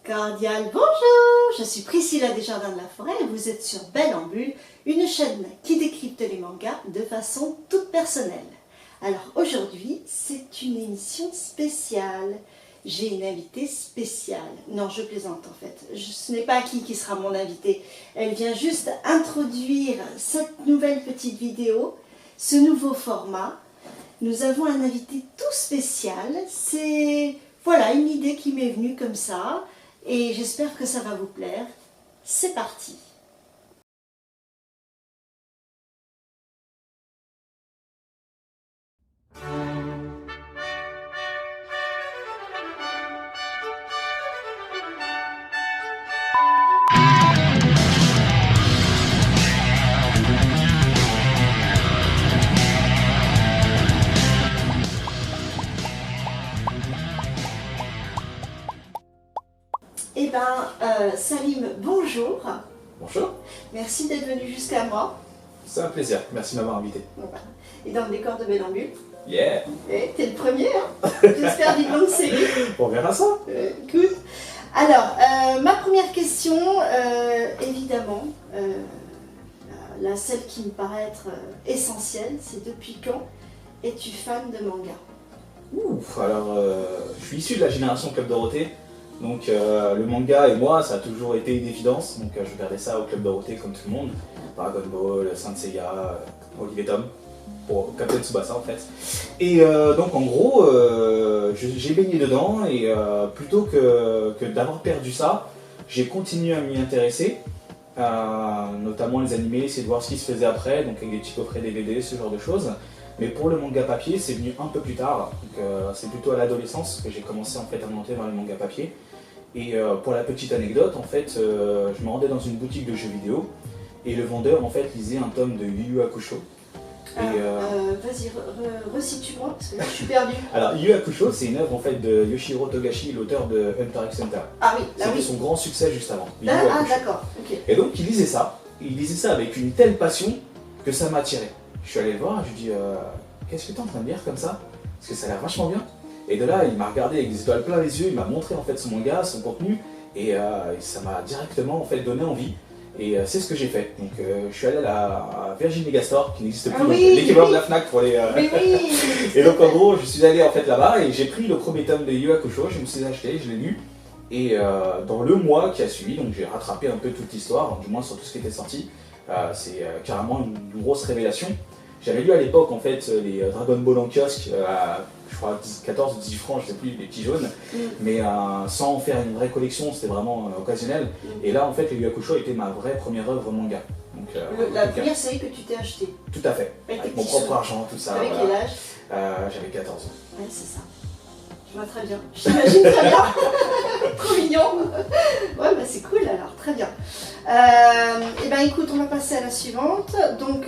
Cordial bonjour, je suis Priscilla Desjardins de la Forêt et vous êtes sur Belle en Bulle, une chaîne qui décrypte les mangas de façon toute personnelle. Alors aujourd'hui, c'est une émission spéciale. J'ai une invitée spéciale. Non, je plaisante en fait. Ce n'est pas qui sera mon invitée. Elle vient juste introduire cette nouvelle petite vidéo, ce nouveau format. Nous avons un invité tout spécial. C'est voilà une idée qui m'est venue comme ça. Et j'espère que ça va vous plaire. C'est parti! Eh bien, Salim, bonjour. Bonjour, Merci d'être venu jusqu'à moi. c'est un plaisir, merci de m'avoir invité. Voilà. Et dans le décor de Belle en Bulle. Yeah, Et t'es le premier, hein. J'espère d'une longue série. on verra ça. Écoute. Alors, ma première question, évidemment, celle qui me paraît être essentielle, c'est depuis quand es-tu fan de manga? Ouf, alors je suis issu de la génération Club Dorothée, donc le manga et moi ça a toujours été une évidence, donc je regardais ça au Club Dorothée comme tout le monde, Dragon Ball, Saint Seiya, Olivier Tom, pour Captain Tsubasa en fait. Et donc en gros, j'ai baigné dedans et plutôt que d'avoir perdu ça, j'ai continué à m'y intéresser, notamment les animés, essayer de voir ce qui se faisait après, donc avec des petits coffrets DVD, ce genre de choses. Mais pour le manga papier, c'est venu un peu plus tard, donc c'est plutôt à l'adolescence que j'ai commencé en fait à monter vers le manga papier. Et pour la petite anecdote, en fait, je me rendais dans une boutique de jeux vidéo et le vendeur en fait lisait un tome de Yu Yu Hakusho. Vas-y, resitue-moi parce que là je suis perdue. Alors Yu Yu Hakusho, c'est une œuvre en fait de Yoshihiro Togashi, l'auteur de Hunter x Hunter. Ah oui, là C'était oui. son grand succès juste avant. Yu Yu Ah Hakusho. d'accord, ok. Et donc il lisait ça avec une telle passion que ça m'a attiré. Je suis allé le voir, je lui ai dit qu'est-ce que tu es en train de lire comme ça? Parce que ça a l'air vachement bien. Et de là, il m'a regardé avec des étoiles plein les yeux, il m'a montré en fait son manga, son contenu, et ça m'a directement en fait donné envie. Et c'est ce que j'ai fait. Donc je suis allé à Virgin Megastore, qui n'existe plus, oui, l'équivalent oui. de la Fnac pour les. Mais oui. Et donc en gros, je suis allé en fait là-bas et j'ai pris le premier tome de Yu Yu Hakusho, je me suis acheté, je l'ai lu. Et dans le mois qui a suivi, donc j'ai rattrapé un peu toute l'histoire, du moins sur tout ce qui était sorti. C'est carrément une grosse révélation. J'avais lu à l'époque en fait les Dragon Ball en kiosque à je crois 14 ou 18 francs, je sais plus, les petits jaunes, mais sans en faire une vraie collection, c'était vraiment occasionnel. Et là en fait, le Yu Yu Hakusho était ma vraie première œuvre manga. Donc, La première série que tu t'es achetée. Tout à fait, avec mon propre argent, tout ça. Avec voilà. quel âge? J'avais 14 ans. Ouais, c'est ça. Je vois très bien. J'imagine très bien. Trop mignon. Ouais, bah c'est cool alors, très bien. Et ben écoute, on va passer à la suivante. Donc,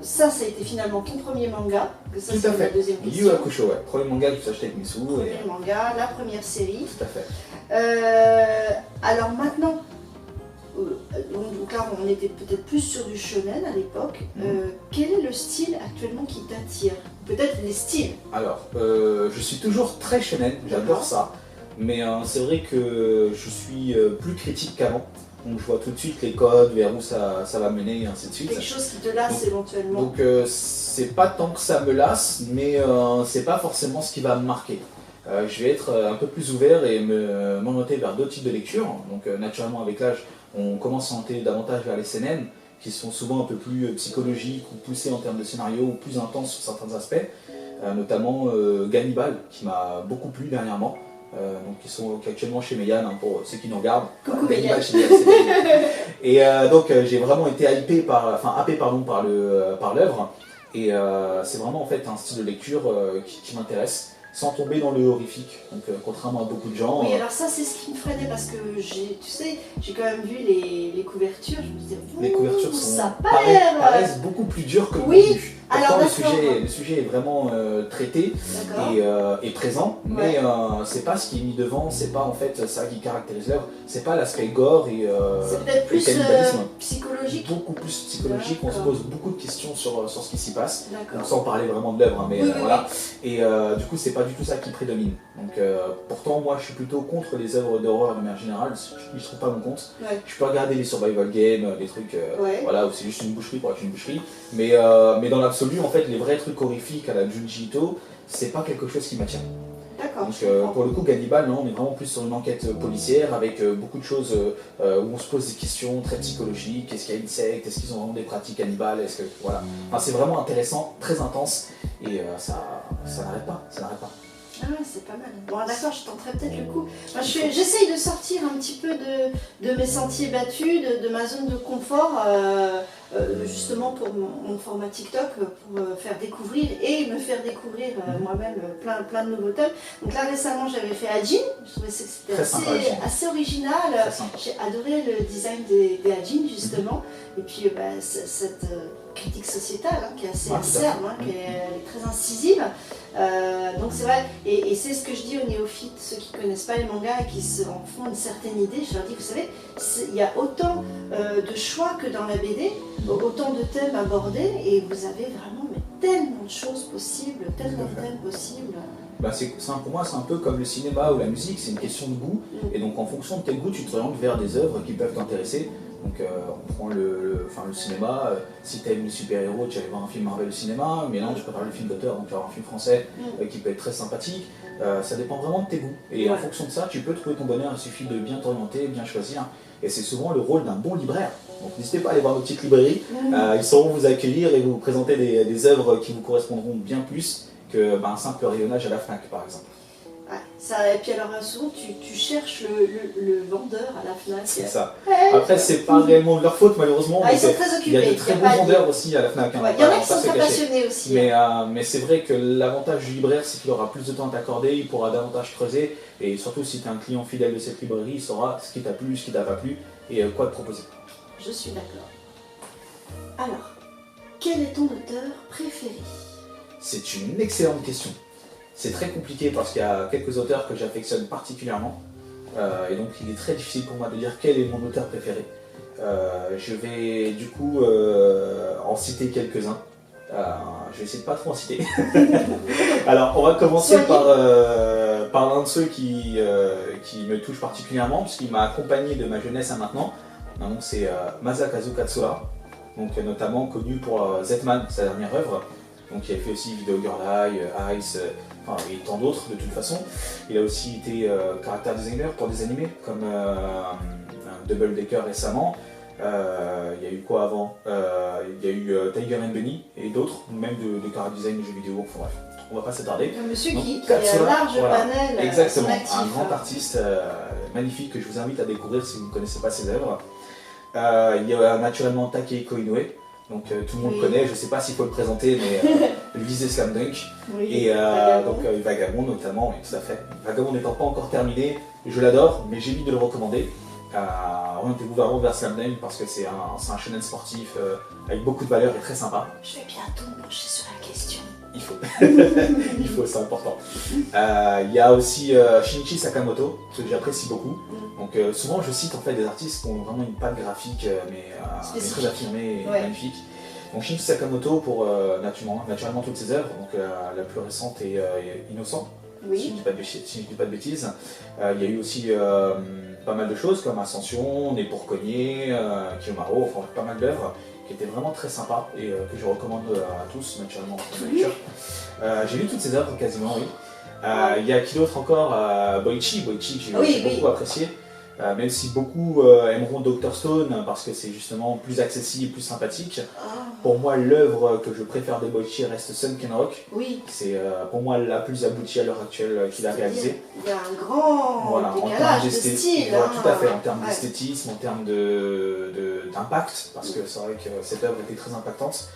ça a été finalement ton premier manga. Que ça, Tout à c'est fait. la deuxième Yu question. Yu Hakusho, ouais. Premier manga que j'ai acheté avec mes sous. Premier manga, la première série. Tout à fait. Alors maintenant, donc là on était peut-être plus sur du shonen à l'époque. Quel est le style actuellement qui t'attire? Peut-être les styles. Alors, je suis toujours très shonen, j'adore ça. Mais c'est vrai que je suis plus critique qu'avant. Donc je vois tout de suite les codes, vers où ça va mener et ainsi de suite. Quelque chose qui te lasse éventuellement. Donc c'est pas tant que ça me lasse, mais c'est pas forcément ce qui va me marquer. Je vais être un peu plus ouvert et m'orienter vers d'autres types de lectures. Donc naturellement avec l'âge, on commence à orienter davantage vers les seinen, qui sont souvent un peu plus psychologiques ou poussés en termes de scénario ou plus intenses sur certains aspects. Notamment Gannibal, qui m'a beaucoup plu dernièrement. Donc ils sont actuellement chez Meian, hein, pour ceux qui nous regardent. Coucou Gannibal Meian. chez Meian, c'est et donc j'ai vraiment été happé par l'œuvre. Et c'est vraiment en fait un style de lecture qui m'intéresse, sans tomber dans le horrifique. Donc contrairement à beaucoup de gens. Oui, alors ça c'est ce qui me freinait parce que j'ai quand même vu les couvertures, je me disais, Les couvertures ça a pas l'air. paraissent beaucoup plus dures que le Oui, contenu. Alors, Pourtant, d'accord. le sujet est vraiment traité D'accord. et présent, mais c'est pas ce qui est mis devant, c'est pas en fait ça qui caractérise l'œuvre, c'est pas l'aspect gore C'est peut-être et plus cannibalisme. psychologique. Beaucoup plus psychologique, on se D'accord. pose beaucoup de questions sur ce qui s'y passe, donc, D'accord. sans parler vraiment de l'œuvre, hein, mais Oui, oui, voilà. Et du coup, c'est pas du tout ça qui prédomine. Donc, pourtant, moi, je suis plutôt contre les œuvres d'horreur de manière générale, je trouve pas mon compte. Ouais. Je peux regarder les survival games, les trucs, Ouais. voilà, où c'est juste une boucherie pour être une boucherie, mais dans l'absolu, en fait, les vrais trucs horrifiques à la Junji Ito, c'est pas quelque chose qui m'attire. D'accord. Donc pour le coup, Gannibal, non, on est vraiment plus sur une enquête policière avec beaucoup de choses où on se pose des questions très psychologiques. Est-ce qu'il y a une secte? Est-ce qu'ils ont vraiment des pratiques cannibales? Est-ce que voilà, enfin, c'est vraiment intéressant, très intense et ça n'arrête pas, ça n'arrête pas. Ah ouais, c'est pas mal. Bon, d'accord, je tenterai peut-être le coup. Moi, j'essaye de sortir un petit peu de mes sentiers battus, de ma zone de confort, justement pour mon format TikTok, pour faire découvrir et me faire découvrir moi-même plein de nouveaux thèmes. Donc là, récemment, j'avais fait Hajin. Je trouvais que c'était assez original. J'ai adoré le design des Hajin, justement. Et puis, cette critique sociétale, hein, qui est assez acerbe, hein, qui est très incisive. Donc c'est vrai, et c'est ce que je dis aux néophytes, ceux qui ne connaissent pas les mangas et qui en font une certaine idée, je leur dis, vous savez, il y a autant de choix que dans la BD, autant de thèmes abordés, et vous avez vraiment tellement de choses possibles, tellement de thèmes possibles. Bah pour moi, c'est un peu comme le cinéma ou la musique, c'est une question de goût, et donc en fonction de tes goûts, tu te orientes vers des œuvres qui peuvent t'intéresser. Donc on prend le cinéma, si tu aimes le super-héros, tu vas aller voir un film Marvel au cinéma, mais non, tu préfères le film d'auteur, donc tu vas voir un film français qui peut être très sympathique. Ça dépend vraiment de tes goûts. Et en fonction de ça, tu peux trouver ton bonheur, il suffit de bien t'orienter, bien choisir. Et c'est souvent le rôle d'un bon libraire. Donc n'hésitez pas à aller voir nos petites librairies, ils sauront vous accueillir et vous présenter des œuvres qui vous correspondront bien plus qu'un simple rayonnage à la FNAC par exemple. Ouais, ça, et puis alors souvent tu cherches le vendeur à la FNAC. C'est ça. Après c'est pas réellement de leur faute malheureusement. Ils sont très occupés. Il y a de très bons vendeurs aussi à la FNAC. Il y en a qui sont très passionnés aussi. Mais c'est vrai que l'avantage du libraire c'est qu'il aura plus de temps à t'accorder, il pourra davantage creuser et surtout si tu es un client fidèle de cette librairie, il saura ce qui t'a plu, ce qui t'a pas plu et quoi te proposer. Je suis d'accord. Alors, quel est ton auteur préféré? C'est une excellente question. C'est très compliqué parce qu'il y a quelques auteurs que j'affectionne particulièrement et donc il est très difficile pour moi de dire quel est mon auteur préféré. Je vais du coup en citer quelques-uns. Je vais essayer de pas trop en citer. Alors on va commencer par l'un de ceux qui me touche particulièrement puisqu'il m'a accompagné de ma jeunesse à maintenant. Donc c'est Masakazu Katsura, donc notamment connu pour Zetman, sa dernière œuvre. Donc il a fait aussi Video Girl Eye, Ice, et tant d'autres de toute façon. Il a aussi été character designer pour des animés comme Double Decker récemment. Il y a eu quoi avant? Il y a eu Tiger and Bunny et d'autres, même de character design de jeux vidéo. Enfin bref, on va pas s'attarder. Un monsieur qui Katsura, a un large panel. Exactement, actif, un grand artiste magnifique que je vous invite à découvrir si vous ne connaissez pas ses œuvres. Il y a naturellement Takehiko Inoue. Donc tout le monde connaît, je ne sais pas s'il faut le présenter, mais le visé Slam Dunk. Et donc Vagabond notamment, oui, tout à fait. Vagabond n'étant pas encore terminé, je l'adore, mais j'évite de le recommander. Orientez-vous vraiment vers Slam Dunk parce que c'est un shonen sportif avec beaucoup de valeur et très sympa. Je vais bientôt me pencher sur la question. Il faut, il faut, c'est important. Il y a aussi Shinichi Sakamoto, que j'apprécie beaucoup. Donc souvent je cite en fait des artistes qui ont vraiment une patte graphique mais très affirmée et magnifique. Donc Shinichi Sakamoto pour naturellement toutes ses œuvres. Donc la plus récente est Innocent, si je ne dis pas de bêtises. Il y a eu aussi pas mal de choses comme Ascension, Né pour cogner, Kiyomaro, enfin pas mal d'œuvres qui étaient vraiment très sympas et que je recommande à tous naturellement en lecture. J'ai lu toutes ces œuvres quasiment, oui. Il y a qui d'autre encore? Boichi que j'ai beaucoup apprécié. Même si beaucoup aimeront Dr Stone parce que c'est justement plus accessible, plus sympathique. Pour moi, l'œuvre que je préfère de Boichi reste Sunken Rock. Oui. C'est pour moi la plus aboutie à l'heure actuelle qu'il a réalisée. Il y a un grand décalage de style. Voilà, tout à fait, en termes d'esthétisme, en termes d'impact, parce que c'est vrai que cette œuvre était très impactante.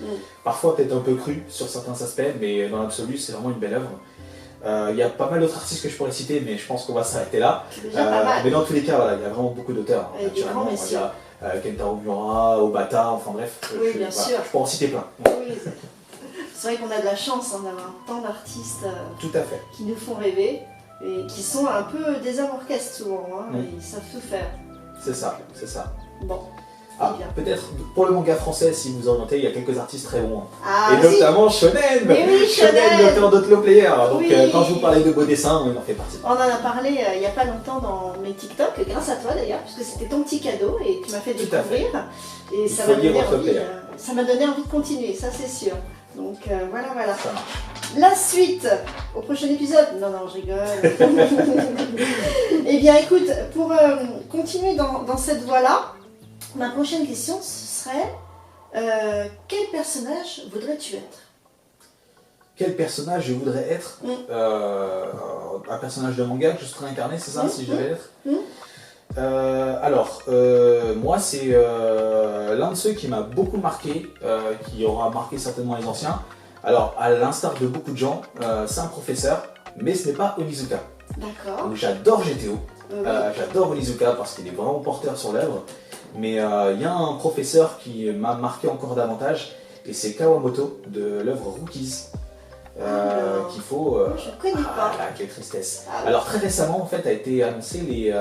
Parfois peut-être un peu crue sur certains aspects, mais dans l'absolu, c'est vraiment une belle œuvre. Il y a pas mal d'autres artistes que je pourrais citer, mais je pense qu'on va s'arrêter là. Mais dans tous les cas, voilà, il y a vraiment beaucoup d'auteurs. Naturellement, il y a Kentaro Miura, Obata, enfin bref, je peux en citer plein. C'est vrai qu'on a de la chance hein, d'avoir tant d'artistes Tout à fait. qui nous font rêver et qui sont un peu des orchestres souvent, hein, Mm. et ils savent tout faire. C'est ça, c'est ça. Bon, Ah, bien. peut-être pour le manga français, si vous orientez, il y a quelques artistes très bons. Ah, Et notamment Shonen. Mais oui, Shonen. l'auteur d'Outlaw Player. Donc Oui. quand je vous parlais de beaux dessins, il en fait partie. On en a parlé il n'y a pas longtemps dans mes TikTok, grâce à toi d'ailleurs, puisque c'était ton petit cadeau et tu m'as fait Tout à fait. découvrir. Et Il ça faut m'a lire donné Outlaw envie, Player. ça m'a donné envie de continuer, ça c'est sûr. Donc voilà. Ça marche. La suite au prochain épisode. Non, je rigole. Eh bien écoute, pour continuer dans cette voie-là, ma prochaine question ce serait quel personnage voudrais-tu être? Quel personnage je voudrais être Mm. Un personnage de manga que je serais incarné, c'est ça, si je devais être Mm. Moi, c'est l'un de ceux qui m'a beaucoup marqué, qui aura marqué certainement les anciens. Alors, à l'instar de beaucoup de gens, c'est un professeur, mais ce n'est pas Onizuka. D'accord. Donc, j'adore GTO, Oui. j'adore Onizuka parce qu'il est vraiment porteur sur l'œuvre, mais il y a un professeur qui m'a marqué encore davantage, et c'est Kawamoto de l'œuvre Rookies. Qu'il faut. Je ne connais pas. Là, quelle tristesse. Ah, oui. Alors très récemment en fait a été annoncé les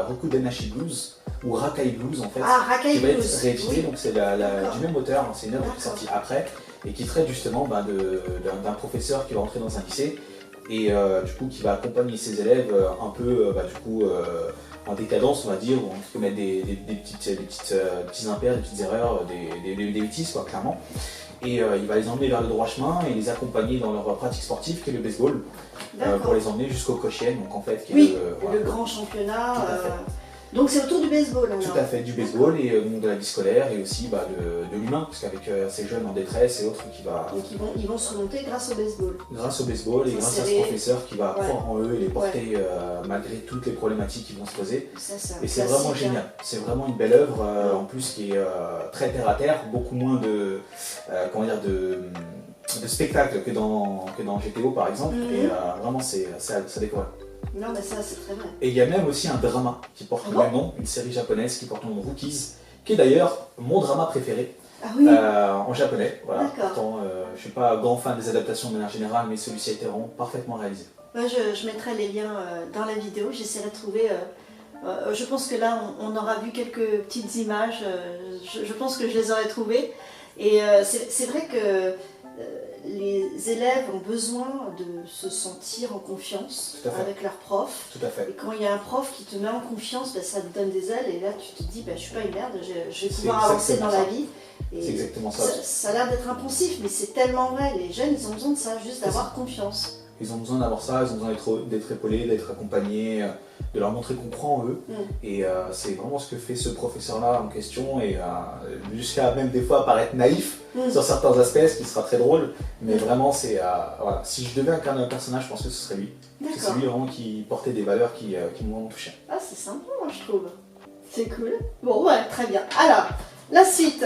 Rokudenashi Blues ou Rakai Blues en fait, Rakai qui va être Blues. réédité, Oui. donc c'est D'accord. du même auteur, c'est une œuvre qui est D'accord. sortie après et qui traite justement d'un professeur qui va entrer dans un lycée et du coup qui va accompagner ses élèves un peu en décadence on va dire, ou en commettre des petits impairs, des petites erreurs, des bêtises quoi clairement. Et il va les emmener vers le droit chemin et les accompagner dans leur pratique sportive qui est le baseball, D'accord. pour les emmener jusqu'au Koshien, donc en fait qui est Oui, voilà. le grand championnat. Tout à fait. Donc c'est autour du baseball alors. Tout à fait, du baseball et donc de la vie scolaire et aussi de l'humain, parce qu'avec ces jeunes en détresse et autres qui va, Donc ils vont se remonter grâce au baseball. grâce au baseball et Faut grâce à ce serrer. professeur qui va Ouais. croire en eux et les porter malgré toutes les problématiques qui vont se poser. Ça, c'est un Et c'est classique, vraiment hein. génial, c'est vraiment une belle œuvre, en plus qui est très terre à terre, beaucoup moins de spectacle que dans GTO par exemple, Mhm. et vraiment ça décolle. Non, mais ça, c'est très vrai. Et il y a même aussi un drama qui porte le Ah même nom, une série japonaise qui porte le nom de Rookies, qui est d'ailleurs mon drama préféré Ah oui. en japonais. Voilà. D'accord. Pourtant, je suis pas grand fan des adaptations de manière générale, mais celui-ci a été vraiment parfaitement réalisé. Moi, je mettrai les liens dans la vidéo. J'essaierai de trouver. Je pense que là, on aura vu quelques petites images. Je pense que je les aurai trouvées. Et c'est vrai que les élèves ont besoin de se sentir en confiance Tout à fait. avec leur prof. Tout à fait. Et quand il y a un prof qui te met en confiance, ben, ça te donne des ailes. Et là, tu te dis, ben, je suis pas une merde, je vais C'est pouvoir avancer dans exactement la ça. vie. Et C'est exactement ça. ça a l'air d'être impulsif, mais c'est tellement vrai. Les jeunes, ils ont besoin de ça, juste d'avoir confiance. Ils ont besoin d'avoir ça, ils ont besoin d'être épaulés, d'être accompagnés, de leur montrer qu'on croit en eux. Mm. Et c'est vraiment ce que fait ce professeur-là en question, et jusqu'à même des fois paraître naïf Mm. sur certains aspects, ce qui sera très drôle. Mais Mm. vraiment, voilà. Si je devais incarner un personnage, je pense que ce serait lui. Parce que c'est D'accord. lui vraiment qui portait des valeurs qui m'ont vraiment touché. Ah, c'est sympa, moi, je trouve. C'est cool. Bon, ouais, très bien. Alors, la suite.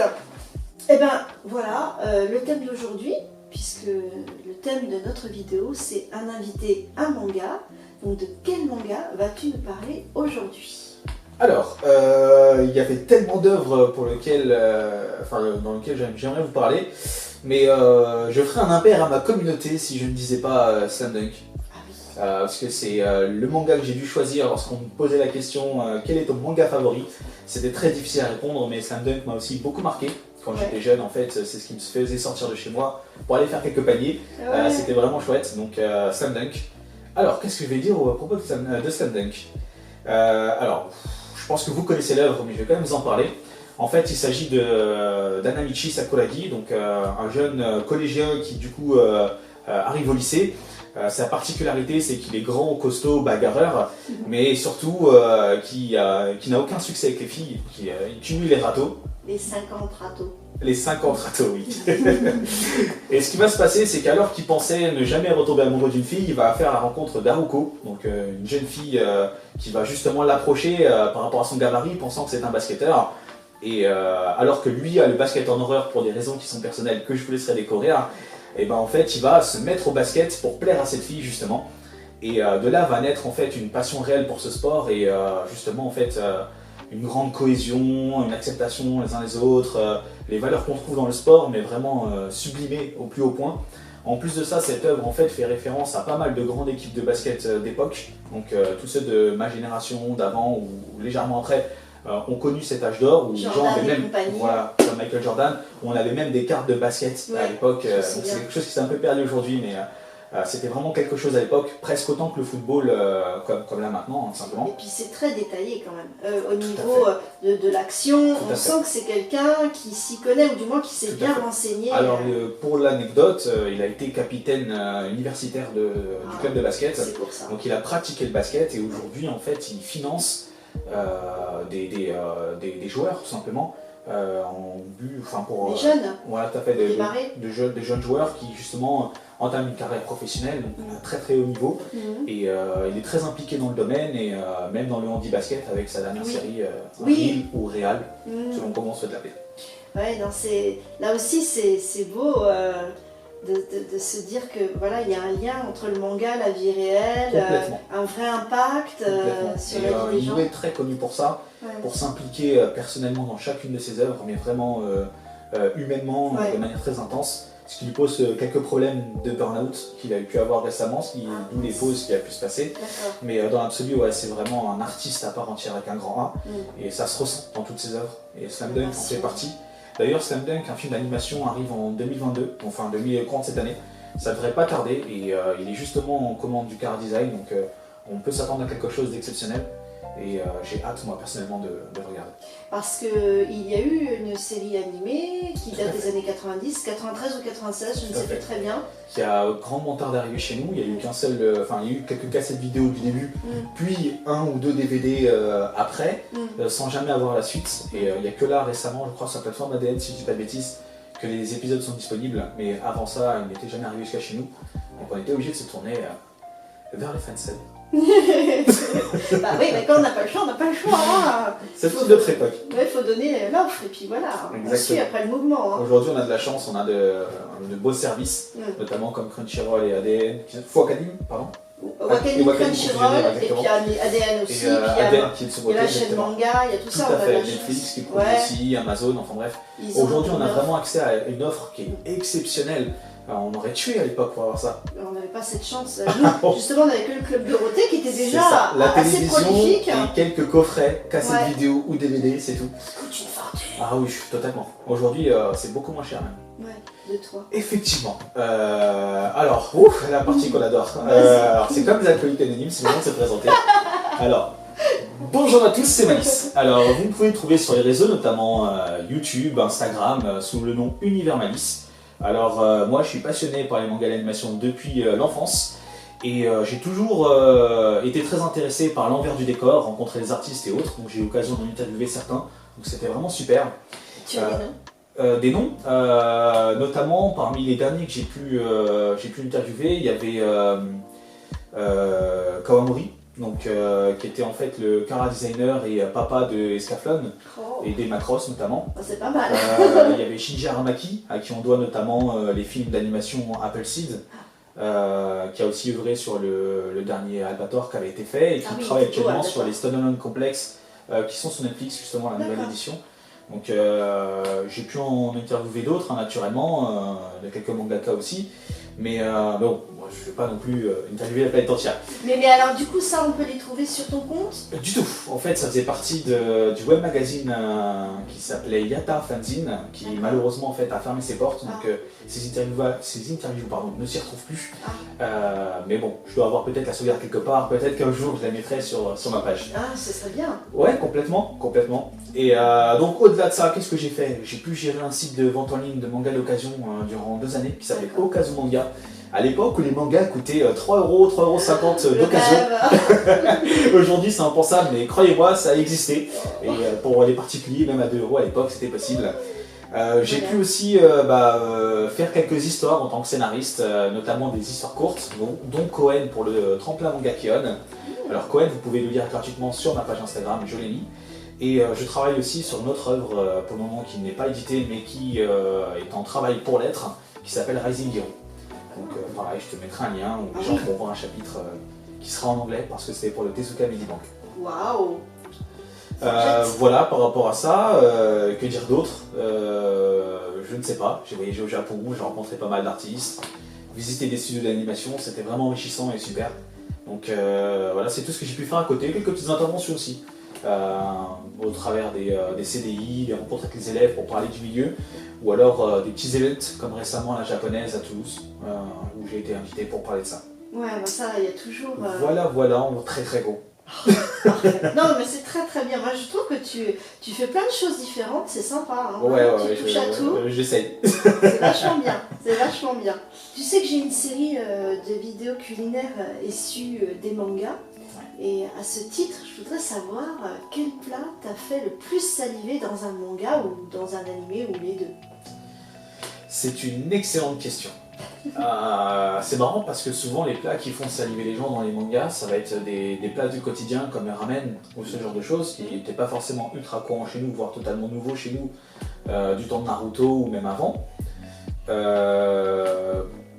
Eh ben, voilà, le thème d'aujourd'hui, puisque le thème de notre vidéo, c'est un invité, un manga. Donc, de quel manga vas-tu nous parler aujourd'hui? Alors, il y avait tellement d'œuvres dans lesquelles j'aimerais vous parler, mais je ferai un impair à ma communauté si je ne disais pas Slam Dunk. Ah oui. Parce que c'est le manga que j'ai dû choisir lorsqu'on me posait la question quel est ton manga favori. C'était très difficile à répondre, mais Slam Dunk m'a aussi beaucoup marqué. Quand Ouais. j'étais jeune, en fait, c'est ce qui me faisait sortir de chez moi pour aller faire quelques paniers. Ouais. C'était vraiment chouette, donc Slam Dunk. Alors, qu'est-ce que je vais dire à propos de Slam Dunk Alors, je pense que vous connaissez l'œuvre, mais je vais quand même vous en parler. En fait, il s'agit d'Anamichi Sakuragi, donc un jeune collégien qui du coup arrive au lycée. Sa particularité, c'est qu'il est grand, costaud, bagarreur, mais surtout qui n'a aucun succès avec les filles, qui tue les râteaux. Les 50 râteaux. Les 50 râteaux, oui. Et ce qui va se passer, c'est qu'alors qu'il pensait ne jamais retomber amoureux d'une fille, il va faire la rencontre d'Haruko, donc une jeune fille qui va justement l'approcher par rapport à son gabarit, pensant que c'est un basketteur. Et alors que lui a le basket en horreur pour des raisons qui sont personnelles que je vous laisserai découvrir, et ben en fait il va se mettre au basket pour plaire à cette fille justement. Et de là va naître en fait une passion réelle pour ce sport et justement en fait une grande cohésion, une acceptation les uns les autres, les valeurs qu'on trouve dans le sport mais vraiment sublimées au plus haut point. En plus de ça, cette œuvre en fait fait référence à pas mal de grandes équipes de basket d'époque, donc tous ceux de ma génération, d'avant ou légèrement après, ont connu cet âge d'or où les gens avaient même, voilà, comme Michael Jordan, où on avait même des cartes de basket à l'époque. C'est quelque chose qui s'est un peu perdu aujourd'hui, mais c'était vraiment quelque chose à l'époque, presque autant que le football, comme là maintenant, simplement. Et puis c'est très détaillé quand même. Au niveau de l'action, on sent que c'est quelqu'un qui s'y connaît, ou du moins qui s'est bien renseigné. Alors pour l'anecdote, il a été capitaine universitaire du club de basket. C'est pour ça. Donc il a pratiqué le basket et aujourd'hui en fait il finance des joueurs tout simplement. Des jeunes, voilà, tout à fait, des jeunes joueurs qui justement entament une carrière professionnelle donc à très très haut niveau et il est très impliqué dans le domaine et même dans le handi-basket avec sa dernière série Real ou Real, selon comment on souhaite l'appeler. Ouais, non, là aussi c'est beau de se dire que voilà, il y a un lien entre le manga, la vie réelle, un vrai impact sur la vie des gens. Il est très connu pour ça, pour s'impliquer personnellement dans chacune de ses œuvres, mais vraiment humainement, de manière très intense. Ce qui lui pose quelques problèmes de burn-out qu'il a pu avoir récemment, d'où les pauses qui a pu se passer. Mais dans l'absolu, c'est vraiment un artiste à part entière avec un grand A, et ça se ressent dans toutes ses œuvres. Et Slam Dunk en fait partie. D'ailleurs, Slam Dunk, un film d'animation, arrive en 2022, enfin courant de cette année. Ça devrait pas tarder et il est justement en commande du Car Design, donc on peut s'attendre à quelque chose d'exceptionnel. Et j'ai hâte, moi, personnellement, de le regarder. Parce qu'il y a eu une série animée qui date des années 90, 93 ou 96, je ne sais plus très bien. Qui a grandement tardé d'arriver chez nous. Il y a eu qu'un seul, il y a eu quelques cassettes vidéo du début, puis 1 ou 2 DVD après, sans jamais avoir la suite. Et il n'y a que là, récemment, je crois, sur la plateforme ADN, si je ne dis pas de bêtises, que les épisodes sont disponibles. Mais avant ça, il n'était jamais arrivé jusqu'à chez nous. Donc on était obligé de se tourner vers les Français. Bah oui, mais quand on n'a pas le choix, on n'a pas le choix. Hein. C'est toute notre époque. Il faut donner l'offre et puis voilà, on suit après le mouvement. Hein. Aujourd'hui, on a de la chance, on a de beaux services, notamment comme Crunchyroll et ADN. Academy, pardon. Wakanim, Crunchyroll, et puis ADN aussi, et ADN qui est il y a la chaîne manga, il y a tout ça. Tout à fait, Netflix qui produit aussi, Amazon, enfin bref. Aujourd'hui, on a vraiment accès à une offre qui est exceptionnelle. Alors, on aurait tué à l'époque pour avoir ça. On n'avait pas cette chance. Nous, justement, on n'avait que le Club Dorothée qui était déjà assez prolifique. La télévision et quelques coffrets, cassettes vidéo ou DVD, c'est tout. Ça coûte une fortune. Ah oui, totalement. Aujourd'hui, c'est beaucoup moins cher même. Ouais, de toi. Effectivement. Alors, la partie qu'on adore. C'est comme les alcooliques anonymes, c'est le moment de se présenter. Alors, bonjour à tous, c'est Malice. Alors, vous pouvez me trouver sur les réseaux, notamment YouTube, Instagram, sous le nom Univers Malice. Alors moi je suis passionné par les mangas et l'animation depuis l'enfance et j'ai toujours été très intéressé par l'envers du décor, rencontrer des artistes et autres, donc j'ai eu l'occasion d'en interviewer certains, donc c'était vraiment super. Tu as des noms notamment parmi les derniers que j'ai pu interviewer, il y avait Kawamori. Donc, qui était en fait le cara designer et papa de Escaflowne et des Macross notamment. C'est pas mal. Il y avait Shinji Aramaki, à qui on doit notamment les films d'animation Appleseed, qui a aussi œuvré sur le dernier Albator qui avait été fait et qui travaille actuellement sur les Stone Island Complex qui sont sur Netflix, justement, la nouvelle édition. Donc j'ai pu en interviewer d'autres, naturellement, de quelques mangaka aussi. Mais bon, moi, je ne vais pas non plus interviewer la planète entière. Mais alors du coup, ça, on peut les trouver sur ton compte? Du tout. En fait, ça faisait partie du web magazine qui s'appelait Yata Fanzine, qui malheureusement en fait a fermé ses portes. Donc ces interviews ne s'y retrouvent plus. Mais bon, je dois avoir peut-être la sauvegarde quelque part. Peut-être qu'un jour, je la mettrai sur ma page. Ah, ce serait bien. Ouais, complètement. Et donc au-delà de ça, qu'est-ce que j'ai fait? J'ai pu gérer un site de vente en ligne de manga d'occasion durant 2 années qui s'appelait Okazu Manga. À l'époque où les mangas coûtaient 3 €, 3,50 € d'occasion. Aujourd'hui c'est impensable, mais croyez-moi, ça a existé. Et pour les particuliers, même à 2 € à l'époque, c'était possible. J'ai pu aussi faire quelques histoires en tant que scénariste, notamment des histoires courtes, dont Cohen pour le tremplin manga Kion. Alors Cohen, vous pouvez le lire gratuitement sur ma page Instagram, je l'ai mis. Et je travaille aussi sur une autre œuvre pour le moment qui n'est pas éditée mais qui est en travail pour l'être, qui s'appelle Rising Hero. Donc pareil, je te mettrai un lien où les gens pourront voir un chapitre qui sera en anglais parce que c'était pour le Tezuka Medibank. Waouh! Voilà, par rapport à ça, que dire d'autre? Je ne sais pas, j'ai voyagé au Japon, j'ai rencontré pas mal d'artistes. visiter des studios d'animation, c'était vraiment enrichissant et super. Donc voilà, c'est tout ce que j'ai pu faire à côté, quelques petites interventions aussi, au travers des CDI, des rencontres avec les élèves pour parler du milieu, ou alors des petits events comme récemment la japonaise à Toulouse, où j'ai été invité pour parler de ça. Ouais, bah ça, il y a toujours... Voilà, on est très très gros. Non, mais c'est très très bien. Moi, je trouve que tu fais plein de choses différentes, c'est sympa. Hein. Ouais, Tu touches à tout. J'essaye. C'est vachement bien, c'est vachement bien. Tu sais que j'ai une série de vidéos culinaires issues des mangas. Et à ce titre, je voudrais savoir quel plat t'a fait le plus saliver dans un manga ou dans un animé ou les deux. C'est une excellente question. C'est marrant parce que souvent les plats qui font saliver les gens dans les mangas, ça va être des plats du quotidien comme le ramen ou ce genre de choses qui n'étaient pas forcément ultra courants chez nous, voire totalement nouveaux chez nous du temps de Naruto ou même avant.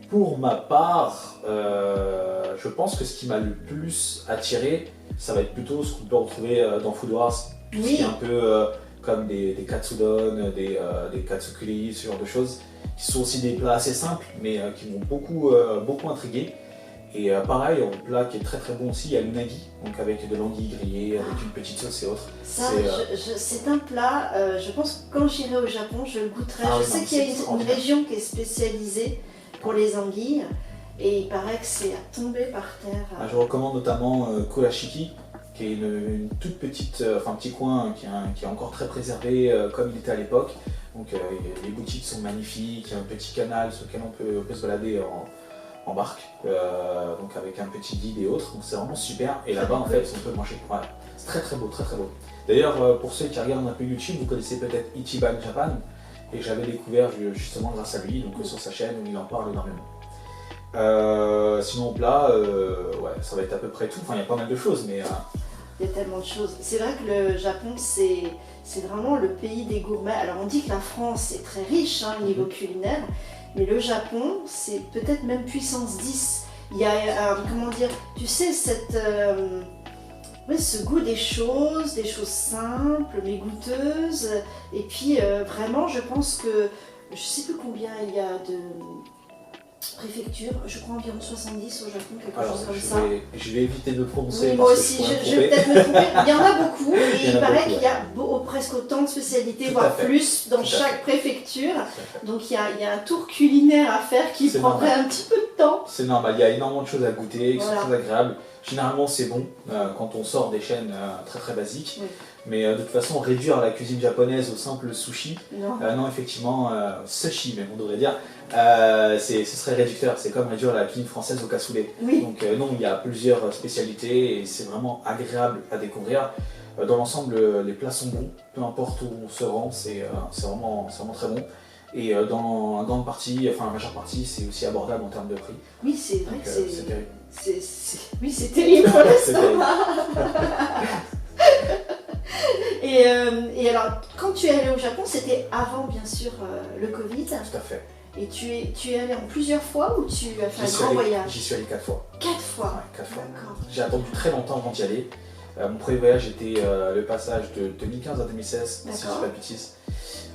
Pour ma part, je pense que ce qui m'a le plus attiré, ça va être plutôt ce qu'on peut retrouver dans Food Wars, tout ce qui est un peu comme des katsudon, des katsukuri, ce genre de choses, qui sont aussi des plats assez simples, mais qui m'ont beaucoup intrigué. Et pareil, un plat qui est très très bon aussi, il y a l'unagi, donc avec de l'anguille grillée, avec une petite sauce et autres. Ça, c'est un plat, je pense que quand j'irai au Japon, je le goûterai. Je sais qu'il y a une région qui est spécialisée pour les anguilles, et il paraît que c'est à tomber par terre. Je recommande notamment Kurashiki, qui est une toute petite, un petit coin qui est encore très préservé comme il était à l'époque. Donc les boutiques sont magnifiques, il y a un petit canal sur lequel on peut se balader en barque, donc avec un petit guide et autres, donc c'est vraiment super. Et là-bas en fait on peut manger, voilà. C'est très très beau, très très beau. D'ailleurs pour ceux qui regardent un peu YouTube, vous connaissez peut-être Ichiban Japan, et j'avais découvert justement grâce à lui, donc sur sa chaîne où il en parle énormément. Sinon plat, ouais, ça va être à peu près tout, enfin il y a pas mal de choses, mais... Il y a tellement de choses. C'est vrai que le Japon, c'est vraiment le pays des gourmets. Alors on dit que la France est très riche au niveau culinaire, mais le Japon, c'est peut-être même puissance 10. Il y a, comment dire, tu sais, ce goût des choses simples, mais goûteuses. Et puis vraiment, je pense que, je ne sais plus combien il y a de préfectures, je crois environ 70 au Japon, quelque chose comme ça. Je vais éviter de prononcer. Oui, moi aussi, je vais peut-être me tromper. Il y en a beaucoup, et il paraît qu'il y a presque autant de spécialités, voire plus, dans chaque préfecture. Donc il y a un tour culinaire à faire qui prendrait un petit peu de temps. C'est normal, il y a énormément de choses à goûter, qui sont très agréables. Généralement c'est bon quand on sort des chaînes très très basiques. Oui. Mais de toute façon, réduire la cuisine japonaise au simple sushi, non effectivement, sushi même on devrait dire, ce serait réducteur, c'est comme réduire la cuisine française au cassoulet. Oui. Donc non, il y a plusieurs spécialités et c'est vraiment agréable à découvrir. Dans l'ensemble, les plats sont bons, peu importe où on se rend, c'est vraiment très bon. Et dans la grande partie, enfin la majeure partie, c'est aussi abordable en termes de prix. Oui, c'est vrai que c'est terrible. Oui, c'est terrible pour l'estomac. Et alors, quand tu es allé au Japon, c'était avant bien sûr le Covid. Tout à fait. Et tu es allé en plusieurs fois ou tu as fait un grand voyage? J'y suis allé 4 fois. 4 fois? Ouais, 4 fois. J'ai attendu très longtemps avant d'y aller. Mon premier voyage était le passage de 2015 à 2016, si je ne dis pas de bêtises,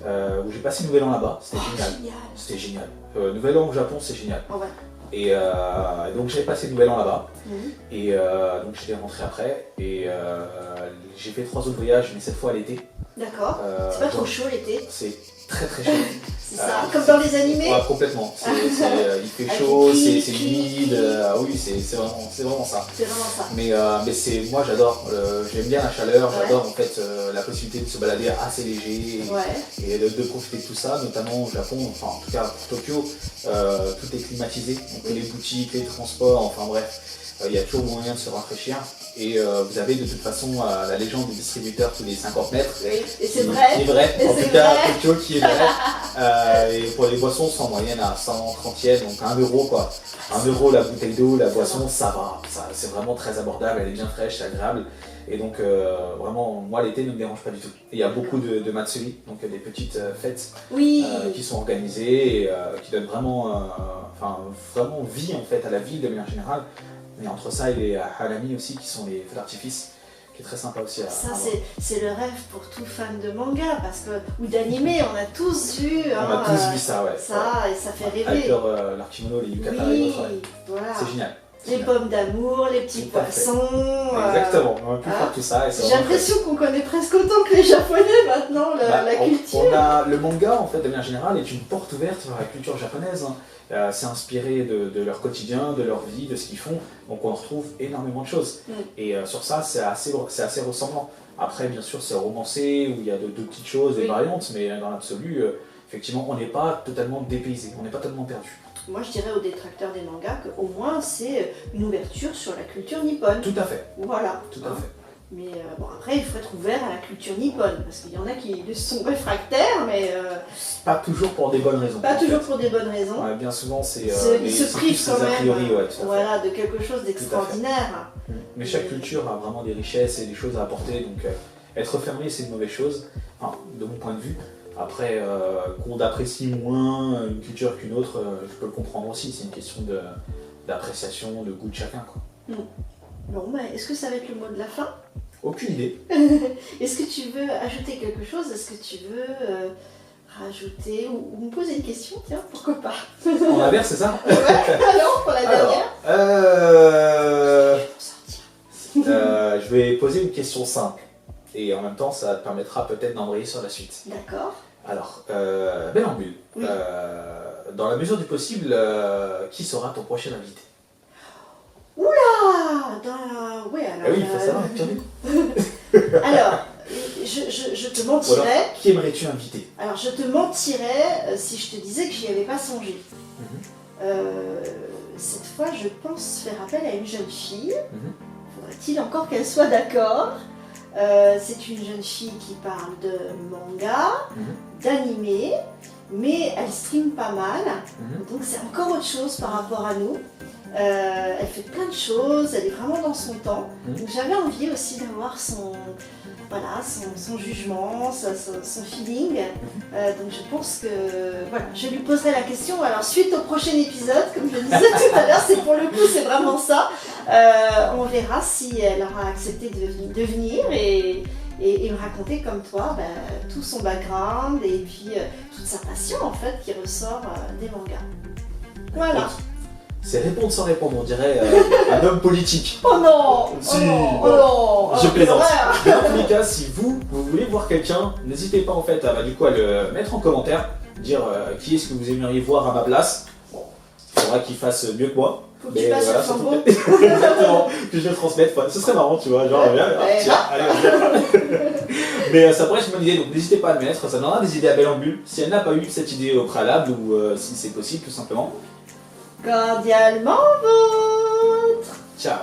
où j'ai passé Nouvel An là-bas. C'était génial. C'était génial. Nouvel An au Japon, c'est génial. Oh, ouais. Et donc j'avais passé Nouvel An là-bas, et donc j'étais rentré après, et j'ai fait 3 autres voyages, mais cette fois à l'été. D'accord, c'est pas trop chaud l'été? C'est très très chaud. C'est ça, comme dans les animés? Ouais, complètement. Il fait chaud, c'est humide, oui, c'est vraiment ça. C'est vraiment ça. Mais moi j'adore, j'aime bien la chaleur, j'adore en fait la possibilité de se balader assez léger et de profiter de tout ça, notamment au Japon, enfin en tout cas pour Tokyo, tout est climatisé, donc les boutiques, les transports, enfin bref, il y a toujours moyen de se rafraîchir. Et vous avez de toute façon la légende du distributeur tous les 50 mètres. Oui, et c'est vrai. Qui est vrai, en tout cas Tokyo qui est vrai. Et pour les boissons, c'est en moyenne à 130 yens, donc 1 euro quoi. 1 euro la bouteille d'eau, la boisson, ça va. C'est vraiment très abordable, elle est bien fraîche, c'est agréable. Et donc vraiment, moi l'été ne me dérange pas du tout. Et il y a beaucoup de matsuri, donc des petites fêtes qui sont organisées et qui donnent vraiment, vraiment vie en fait à la ville de manière générale. Mais entre ça et les harami aussi, qui sont les feux d'artifice, qui est très sympa aussi à Ça, voir. c'est le rêve pour tout fan de manga parce que, ou d'anime, on a tous vu. On a tous vu ça, ouais. Ça, et ça fait Avec rêver. leur kimono, les yukata et Oui, autres, ouais. voilà. C'est génial. Les pommes d'amour, les petits Tout à fait. poissons. Exactement, on a pu faire tout ça. et c'est J'ai vraiment l'impression qu'on connaît presque autant que les Japonais maintenant la culture. le manga, en fait, de manière générale, est une porte ouverte vers la culture japonaise. Hein. C'est inspiré de leur quotidien, de leur vie, de ce qu'ils font. Donc on retrouve énormément de choses. Et sur ça, c'est assez ressemblant. Après, bien sûr, c'est romancé, où il y a de petites choses, des variantes, mais dans l'absolu, effectivement, on n'est pas totalement dépaysé, on n'est pas totalement perdu. Moi, je dirais aux détracteurs des mangas qu'au moins, c'est une ouverture sur la culture nippone. Tout à fait. Voilà. Tout à fait. Mais bon, après, il faut être ouvert à la culture nippone, parce qu'il y en a qui sont réfractaires, mais... Pas toujours pour des bonnes raisons. Pas toujours pour des bonnes raisons. Ouais, bien souvent, c'est... Ils se privent quand même a priori, ouais, tout à fait. voilà, de quelque chose d'extraordinaire. Mais chaque culture a vraiment des richesses et des choses à apporter, donc être fermé, c'est une mauvaise chose, enfin, de mon point de vue. Après, qu'on apprécie moins une culture qu'une autre, je peux le comprendre aussi, c'est une question d'appréciation, de goût de chacun. Quoi. Bon, mais est-ce que ça va être le mot de la fin? Aucune idée. Est-ce que tu veux ajouter quelque chose? Est-ce que tu veux rajouter ou me poser une question? Tiens, pourquoi pas? On inverse, c'est ça? Ouais, alors, pour la dernière? Je vais poser une question simple. Et en même temps, ça te permettra peut-être d'embrayer sur la suite. D'accord. Alors, Belle en Bulle, Oui. dans la mesure du possible, qui sera ton prochain invité? Oula ouais, alors... Ah oui, il faut savoir, tu as vu? Alors, je te mentirais... Ou alors, qui aimerais-tu inviter? Alors, je te mentirais si je te disais que j'y avais pas songé. Cette fois, je pense faire appel à une jeune fille. Faudrait-il encore qu'elle soit d'accord? C'est une jeune fille qui parle de manga, d'animé, mais elle stream pas mal, donc c'est encore autre chose par rapport à nous. Elle fait plein de choses, elle est vraiment dans son temps. Donc j'avais envie aussi d'avoir son jugement, son feeling. Donc je pense que voilà, je lui poserai la question. Alors suite au prochain épisode, comme je le disais tout à l'heure, c'est pour le coup, c'est vraiment ça. On verra si elle aura accepté de venir et me raconter comme toi tout son background et puis toute sa passion en fait qui ressort des mangas. Voilà. C'est répondre sans répondre, on dirait un homme politique. Oh non! Si, oh non! bon, Oh non! je plaisante. Ouais. Mais dans tous les cas, si vous voulez voir quelqu'un, n'hésitez pas en fait à le mettre en commentaire, dire qui est-ce que vous aimeriez voir à ma place. Bon, il faudra qu'il fasse mieux que moi. Faut que tu passes le flambeau. Exactement, que je le transmette. Enfin, ce serait marrant, tu vois, genre, tiens, allez, on Mais ça pourrait être une bonne idée, donc n'hésitez pas à le mettre, ça donnera des idées à Belle en Bulle. Si elle n'a pas eu cette idée au préalable, ou si c'est possible, tout simplement. Cordialement vôtre! Ciao.